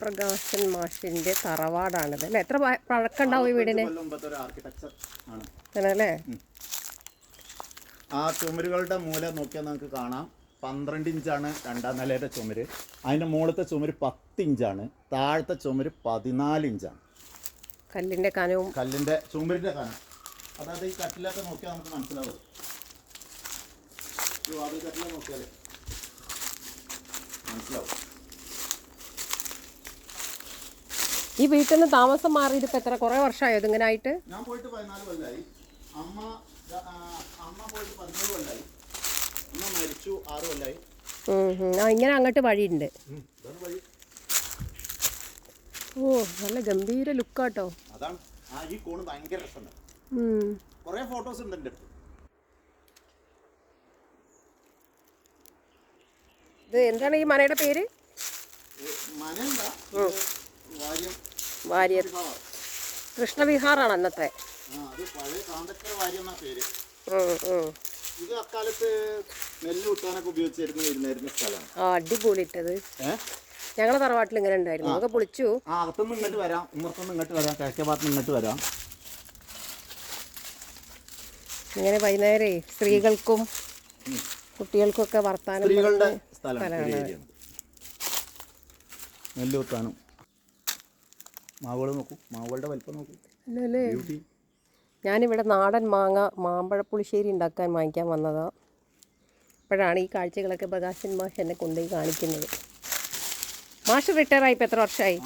പ്രകാശൻ മാഷിൻ്റെ തറവാടാണിത് അല്ലേ? എത്ര പഴക്കമുണ്ടാവും ഈ വീടിന്? അല്ലേ? ആ ചുമരുകളുടെ മൂല നോക്കിയാൽ നമുക്ക് കാണാം 12 ഇഞ്ചാണ് രണ്ടാം നിലയുടെ ചുമര്. അതിൻ്റെ മുകളിലത്തെ ചുമര് 10 ഇഞ്ചാണ്. താഴത്തെ ചുമര് 14 ഇഞ്ചാണ്. കല്ലിൻ്റെ കനവും കല്ലിൻ്റെ ചുമരിൻ്റെ കനം. അതായത് ഈ കട്ടിലൊക്കെ നോക്കിയാൽ നമുക്ക് മനസ്സിലാവും. ഈ വാതിൽ കട്ടില നോക്കിയാൽ മനസ്സിലാവും. ഈ വീട്ടിൽ നിന്ന് താമസം മാറിയിട്ട് ഇപ്പം എത്ര കുറേ വർഷമായോ ഇതിങ്ങനെ ആയിട്ട്? ഞാൻ പോയിട്ട് 14 കൊല്ലമായി. അമ്മ പോയിട്ട് 17 കൊല്ലമായി. അമ്മ മരിച്ചു 6 കൊല്ലമായി. ഇങ്ങനെ അങ്ങോട്ട് വഴിയുണ്ട്. ഓ നല്ല ഗംഭീര ലുക്കാട്ടോ. അതാണ് ഈ കോണ് ഭയങ്കര രസമുണ്ട്. കുറേ ഫോട്ടോസ് ഉണ്ട് എൻ്റെ അടുത്ത്. ഇത് എന്താണ് ഈ മനയുടെ പേര്? വാര്യർ കൃഷ്ണവിഹാറാണ് അന്നത്തെ. ഇത് അക്കാലത്ത് നെല്ല് കുത്താനൊക്കെ ഉപയോഗിച്ചിരുന്ന സ്ഥലമാണ്. അടിപൊളിട്ടത്. ഞങ്ങളെ തറവാട്ടിൽ ഇങ്ങനെ ഉണ്ടായിരുന്നു. അതൊക്കെ പൊളിച്ചു. അകത്തുനിന്ന് ഇങ്ങോട്ട് വരാം, ഉമ്മർത്തൊന്നും ഇങ്ങോട്ട് വരാം, കിഴക്കേ ഭാഗത്ത് ഇങ്ങോട്ട് വരാം. ഇങ്ങനെ വൈകുന്നേരേ സ്ത്രീകൾക്കും കുട്ടികൾക്കൊക്കെ വർത്താനം സ്ത്രീകളുടെ സ്ഥലമാണ്. നെല്ല് കുത്താനും. മാവുകൾ നോക്കൂ, മാവുകളുടെ വലിപ്പം നോക്കൂ. അല്ലേ? ഞാനിവിടെ നാടൻ മാമ്പഴപ്പുളിശ്ശേരി ഉണ്ടാക്കാൻ വാങ്ങിക്കാൻ വന്നതാണ്. അപ്പോഴാണ് ഈ കാഴ്ചകളൊക്കെ പ്രകാശൻ മാഷ് എന്നെ കൊണ്ടുപോയി കാണിക്കുന്നത്. മാഷ് റിട്ടയർ ആയി ഇപ്പം എത്ര വർഷമായി?